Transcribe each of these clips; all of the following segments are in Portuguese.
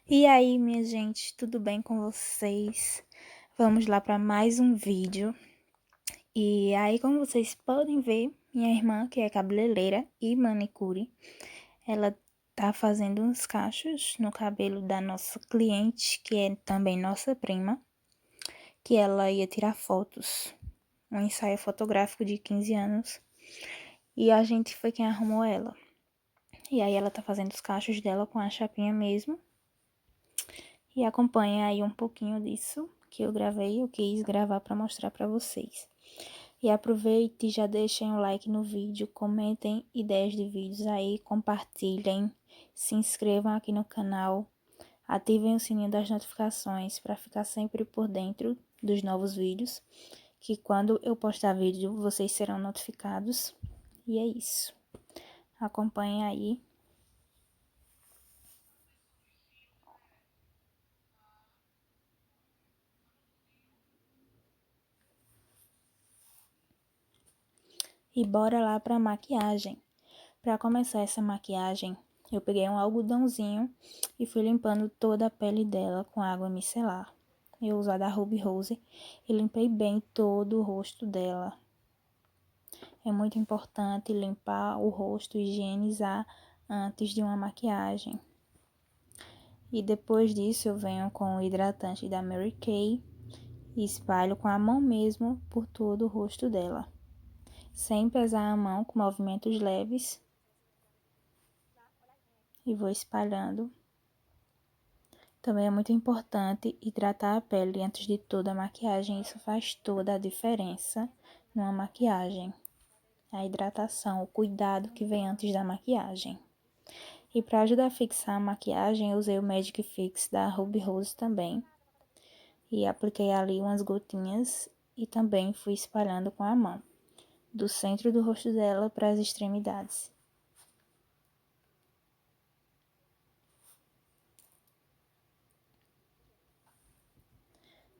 E aí, minha gente, tudo bem com vocês? Vamos lá para mais um vídeo. E aí, como vocês podem ver, minha irmã, que é cabeleireira e manicure, ela tá fazendo uns cachos no cabelo da nossa cliente, que é também nossa prima, que ela ia tirar fotos, um ensaio fotográfico de 15 anos, e a gente foi quem arrumou ela. E aí ela tá fazendo os cachos dela com a chapinha mesmo. E acompanha aí um pouquinho disso que eu gravei, eu quis gravar para mostrar para vocês. E aproveite e já deixem um like no vídeo, comentem ideias de vídeos aí, compartilhem, se inscrevam aqui no canal, ativem o sininho das notificações para ficar sempre por dentro dos novos vídeos, que quando eu postar vídeo vocês serão notificados. E é isso. Acompanhem aí. E bora lá para maquiagem. Para começar essa maquiagem, eu peguei um algodãozinho e fui limpando toda a pele dela com água micelar. Eu usei a da Ruby Rose e limpei bem todo o rosto dela. É muito importante limpar o rosto, higienizar antes de uma maquiagem. E depois disso eu venho com o hidratante da Mary Kay e espalho com a mão mesmo por todo o rosto dela, sem pesar a mão, com movimentos leves, e vou espalhando. Também é muito importante hidratar a pele antes de toda a maquiagem, isso faz toda a diferença numa maquiagem. A hidratação, o cuidado que vem antes da maquiagem. E para ajudar a fixar a maquiagem, eu usei o Magic Fix da Ruby Rose também. E apliquei ali umas gotinhas e também fui espalhando com a mão, do centro do rosto dela para as extremidades.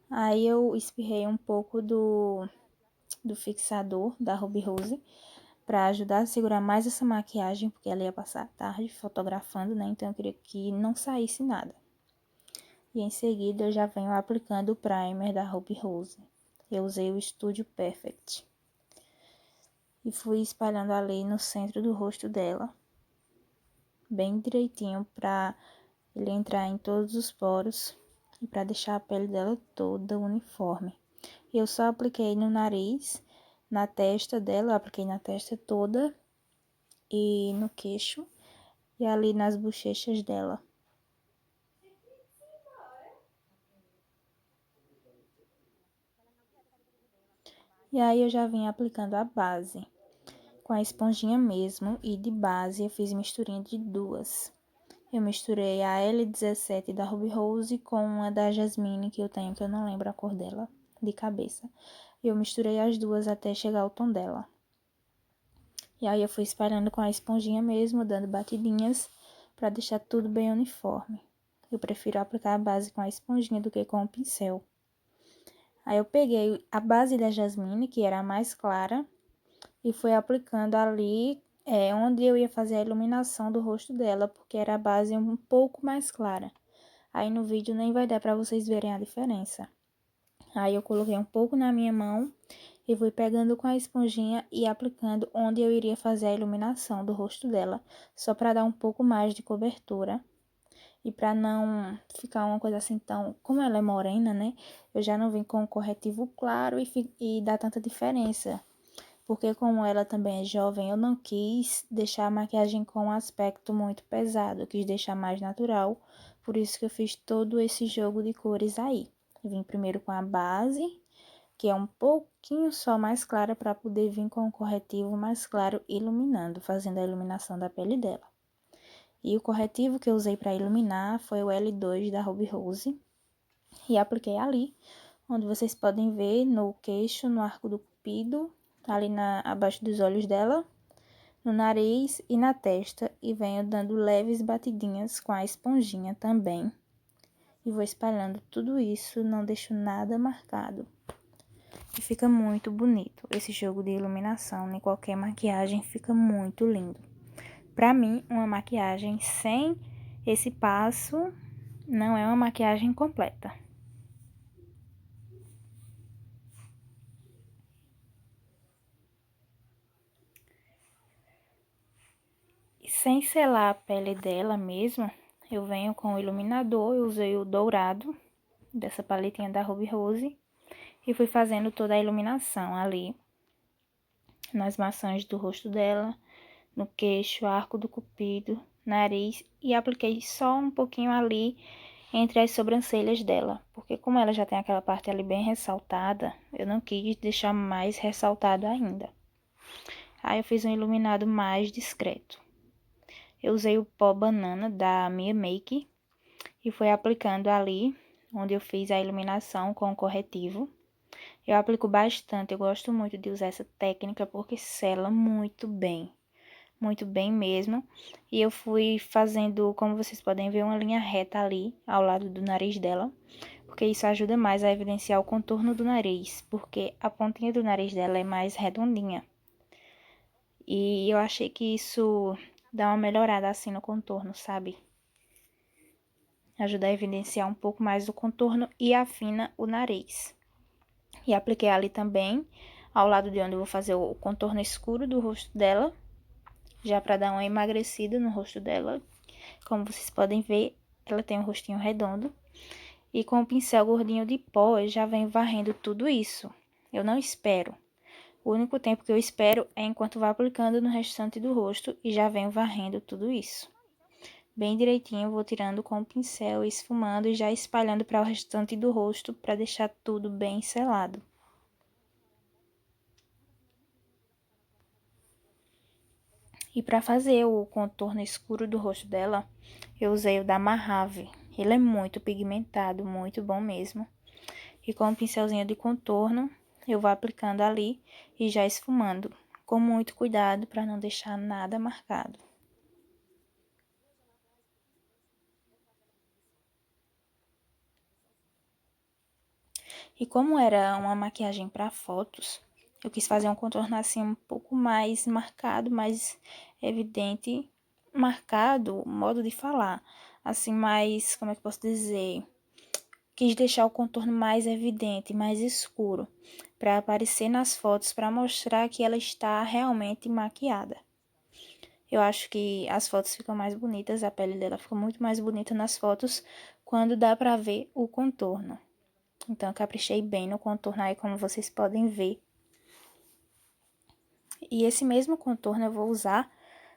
Aí eu espirrei um pouco do fixador da Ruby Rose para ajudar a segurar mais essa maquiagem, porque ela ia passar a tarde fotografando, né? Então eu queria que não saísse nada. E em seguida eu já venho aplicando o primer da Ruby Rose. Eu usei o Studio Perfect. E fui espalhando ali no centro do rosto dela, bem direitinho para ele entrar em todos os poros e para deixar a pele dela toda uniforme. Eu só apliquei no nariz, na testa dela, eu apliquei na testa toda e no queixo e ali nas bochechas dela. E aí eu já vim aplicando a base com a esponjinha mesmo, e de base eu fiz misturinha de duas. Eu misturei a L17 da Ruby Rose com uma da Jasmine que eu tenho, que eu não lembro a cor dela de cabeça. Eu misturei as duas até chegar ao tom dela. E aí eu fui espalhando com a esponjinha mesmo, dando batidinhas para deixar tudo bem uniforme. Eu prefiro aplicar a base com a esponjinha do que com o pincel. Aí eu peguei a base da Jasmine, que era a mais clara, e fui aplicando ali onde eu ia fazer a iluminação do rosto dela, porque era a base um pouco mais clara. Aí no vídeo nem vai dar para vocês verem a diferença. Aí eu coloquei um pouco na minha mão e fui pegando com a esponjinha e aplicando onde eu iria fazer a iluminação do rosto dela, só para dar um pouco mais de cobertura. E para não ficar uma coisa assim tão... Como ela é morena, né? Eu já não vim com um corretivo claro e dá tanta diferença. Porque como ela também é jovem, eu não quis deixar a maquiagem com um aspecto muito pesado. Eu quis deixar mais natural. Por isso que eu fiz todo esse jogo de cores aí. Eu vim primeiro com a base, que é um pouquinho só mais clara, para poder vir com o corretivo mais claro, iluminando, fazendo a iluminação da pele dela. E o corretivo que eu usei para iluminar foi o L2 da Ruby Rose. E apliquei ali, onde vocês podem ver no queixo, no arco do cupido, ali abaixo dos olhos dela, no nariz e na testa. E venho dando leves batidinhas com a esponjinha também. E vou espalhando tudo isso, não deixo nada marcado. E fica muito bonito. Esse jogo de iluminação em qualquer maquiagem fica muito lindo. Pra mim, uma maquiagem sem esse passo não é uma maquiagem completa. E sem selar a pele dela mesmo, eu venho com o iluminador, eu usei o dourado dessa paletinha da Ruby Rose e fui fazendo toda a iluminação ali nas maçãs do rosto dela, no queixo, arco do cupido, nariz e apliquei só um pouquinho ali entre as sobrancelhas dela, porque como ela já tem aquela parte ali bem ressaltada, eu não quis deixar mais ressaltado ainda. Aí eu fiz um iluminado mais discreto. Eu usei o pó banana da Mia Make e fui aplicando ali onde eu fiz a iluminação com o corretivo. Eu aplico bastante, eu gosto muito de usar essa técnica porque sela muito bem mesmo. E eu fui fazendo, como vocês podem ver, uma linha reta ali ao lado do nariz dela, porque isso ajuda mais a evidenciar o contorno do nariz, porque a pontinha do nariz dela é mais redondinha. E eu achei que isso dá uma melhorada assim no contorno, sabe? Ajuda a evidenciar um pouco mais do contorno e afina o nariz. E apliquei ali também, ao lado de onde eu vou fazer o contorno escuro do rosto dela, já para dar uma emagrecida no rosto dela. Como vocês podem ver, ela tem um rostinho redondo. E com o pincel gordinho de pó, eu já venho varrendo tudo isso. Eu não espero. O único tempo que eu espero é enquanto vou aplicando no restante do rosto e já venho varrendo tudo isso. Bem direitinho, vou tirando com o pincel, esfumando e já espalhando para o restante do rosto para deixar tudo bem selado. E para fazer o contorno escuro do rosto dela, eu usei o da Mahave. Ele é muito pigmentado, muito bom mesmo. E com o pincelzinho de contorno, eu vou aplicando ali e já esfumando, com muito cuidado para não deixar nada marcado. E como era uma maquiagem para fotos, eu quis fazer um contorno assim um pouco mais marcado, mais evidente, marcado, modo de falar, assim mais, como é que eu posso dizer? Quis deixar o contorno mais evidente, mais escuro, para aparecer nas fotos, para mostrar que ela está realmente maquiada. Eu acho que as fotos ficam mais bonitas, a pele dela fica muito mais bonita nas fotos quando dá para ver o contorno. Então, eu caprichei bem no contorno aí, como vocês podem ver. E esse mesmo contorno eu vou usar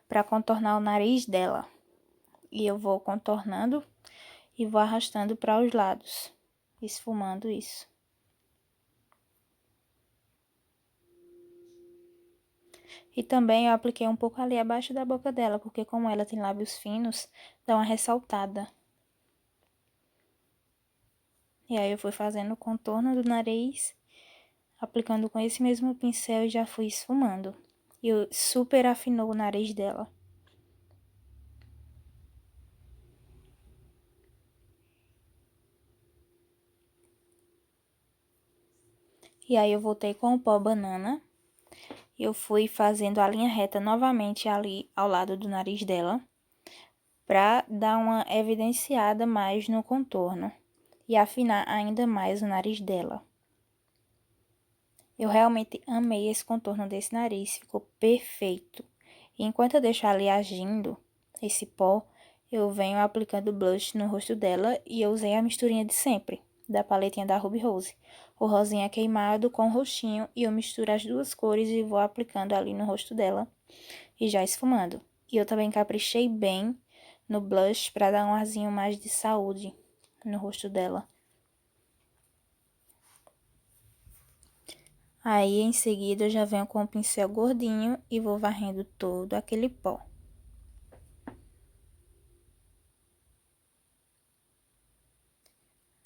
para contornar o nariz dela. E eu vou contornando e vou arrastando para os lados, esfumando isso. E também eu apliquei um pouco ali abaixo da boca dela, porque como ela tem lábios finos, dá uma ressaltada. E aí eu fui fazendo o contorno do nariz, aplicando com esse mesmo pincel e já fui esfumando. E super afinou o nariz dela. E aí eu voltei com o pó banana. Eu fui fazendo a linha reta novamente ali ao lado do nariz dela, pra dar uma evidenciada mais no contorno e afinar ainda mais o nariz dela. Eu realmente amei esse contorno desse nariz, ficou perfeito. E enquanto eu deixo ali agindo esse pó, eu venho aplicando blush no rosto dela e eu usei a misturinha de sempre, da paletinha da Ruby Rose. O rosinha queimado com roxinho e eu misturo as duas cores e vou aplicando ali no rosto dela e já esfumando. E eu também caprichei bem no blush para dar um arzinho mais de saúde no rosto dela. Aí, em seguida, eu já venho com o pincel gordinho e vou varrendo todo aquele pó.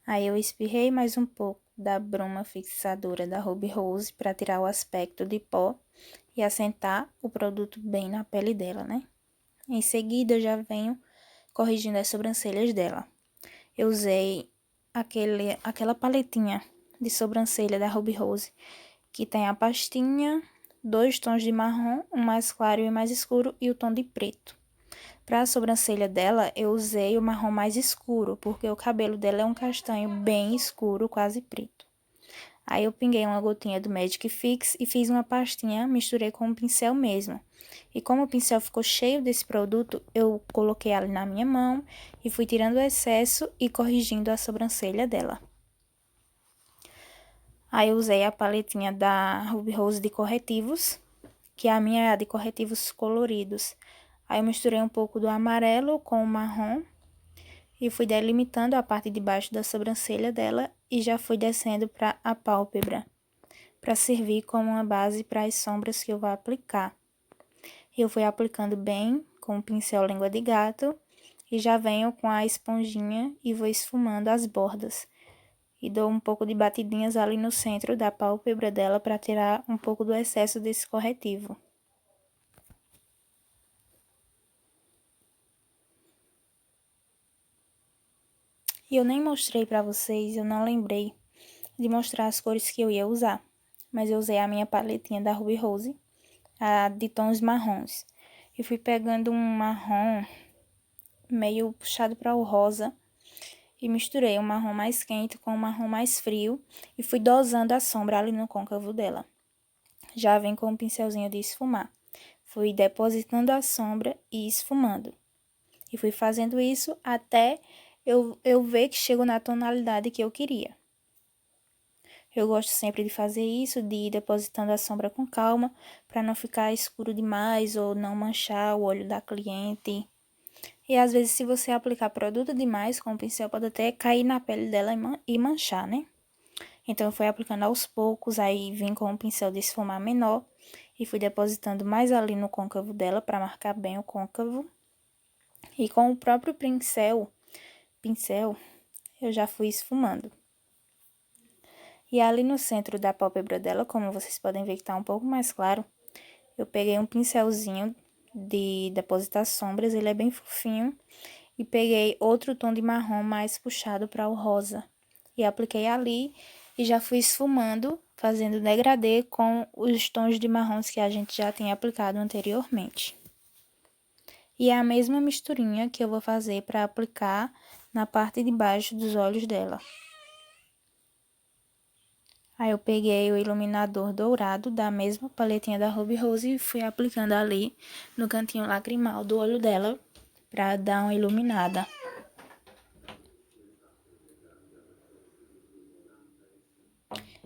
Aí, eu espirrei mais um pouco da bruma fixadora da Ruby Rose para tirar o aspecto de pó e assentar o produto bem na pele dela, né? Em seguida, eu já venho corrigindo as sobrancelhas dela. Eu usei aquela paletinha de sobrancelha da Ruby Rose, que tem a pastinha, dois tons de marrom, um mais claro e um mais escuro, e o tom de preto. Para a sobrancelha dela, eu usei o marrom mais escuro, porque o cabelo dela é um castanho bem escuro, quase preto. Aí eu pinguei uma gotinha do Magic Fix e fiz uma pastinha, misturei com o pincel mesmo. E como o pincel ficou cheio desse produto, eu coloquei ali na minha mão e fui tirando o excesso e corrigindo a sobrancelha dela. Aí eu usei a paletinha da Ruby Rose de corretivos, que a minha é a de corretivos coloridos. Aí eu misturei um pouco do amarelo com o marrom e fui delimitando a parte de baixo da sobrancelha dela e já fui descendo para a pálpebra, para servir como uma base para as sombras que eu vou aplicar. Eu fui aplicando bem com o pincel língua de gato e já venho com a esponjinha e vou esfumando as bordas. E dou um pouco de batidinhas ali no centro da pálpebra dela para tirar um pouco do excesso desse corretivo. E eu nem mostrei para vocês, eu não lembrei de mostrar as cores que eu ia usar. Mas eu usei a minha paletinha da Ruby Rose, a de tons marrons. E fui pegando um marrom meio puxado para o rosa e misturei o marrom mais quente com o marrom mais frio e fui dosando a sombra ali no côncavo dela. Já vem com um pincelzinho de esfumar. Fui depositando a sombra e esfumando. E fui fazendo isso até eu ver que chegou na tonalidade que eu queria. Eu gosto sempre de fazer isso, de ir depositando a sombra com calma, para não ficar escuro demais ou não manchar o olho da cliente. E às vezes, se você aplicar produto demais com o pincel, pode até cair na pele dela e manchar, né? Então, eu fui aplicando aos poucos, aí vim com um pincel de esfumar menor e fui depositando mais ali no côncavo dela, para marcar bem o côncavo. E com o próprio pincel, eu já fui esfumando. E ali no centro da pálpebra dela, como vocês podem ver que tá um pouco mais claro, eu peguei um pincelzinho de depositar sombras, ele é bem fofinho, e peguei outro tom de marrom mais puxado para o rosa. E apliquei ali e já fui esfumando, fazendo degradê com os tons de marrons que a gente já tinha aplicado anteriormente. E é a mesma misturinha que eu vou fazer para aplicar na parte de baixo dos olhos dela. Aí eu peguei o iluminador dourado da mesma paletinha da Ruby Rose e fui aplicando ali no cantinho lacrimal do olho dela para dar uma iluminada.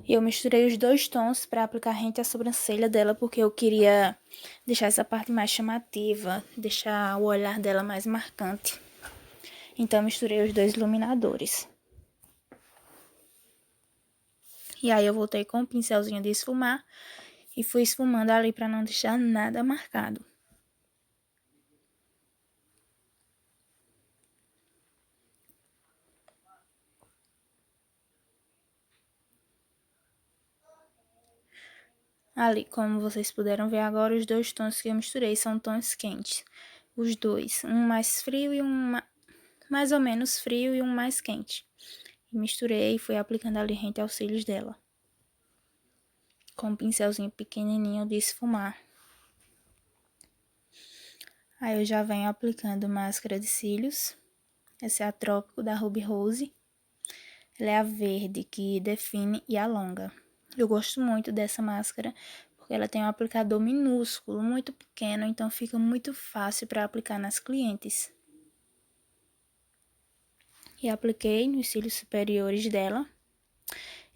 E eu misturei os dois tons para aplicar rente à sobrancelha dela, porque eu queria deixar essa parte mais chamativa, deixar o olhar dela mais marcante. Então, eu misturei os dois iluminadores. E aí, eu voltei com o pincelzinho de esfumar e fui esfumando ali para não deixar nada marcado. Ali, como vocês puderam ver agora, os dois tons que eu misturei são tons quentes. Os dois, um mais frio e um mais ou menos frio e um mais quente. E misturei e fui aplicando ali rente aos cílios dela. Com um pincelzinho pequenininho de esfumar. Aí eu já venho aplicando máscara de cílios. Essa é a Trópico da Ruby Rose. Ela é a verde que define e alonga. Eu gosto muito dessa máscara porque ela tem um aplicador minúsculo, muito pequeno, então fica muito fácil para aplicar nas clientes. E apliquei nos cílios superiores dela.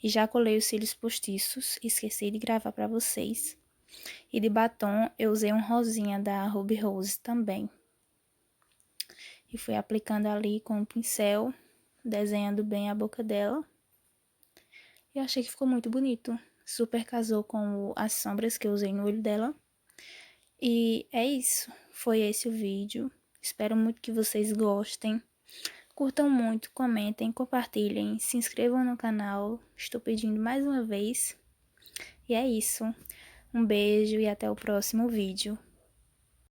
E já colei os cílios postiços, esqueci de gravar para vocês. E de batom eu usei um rosinha da Ruby Rose também. E fui aplicando ali com o pincel, desenhando bem a boca dela. E achei que ficou muito bonito. Super casou com as sombras que eu usei no olho dela. E é isso. Foi esse o vídeo. Espero muito que vocês gostem. Curtam muito, comentem, compartilhem, se inscrevam no canal. Estou pedindo mais uma vez. E é isso. Um beijo e até o próximo vídeo.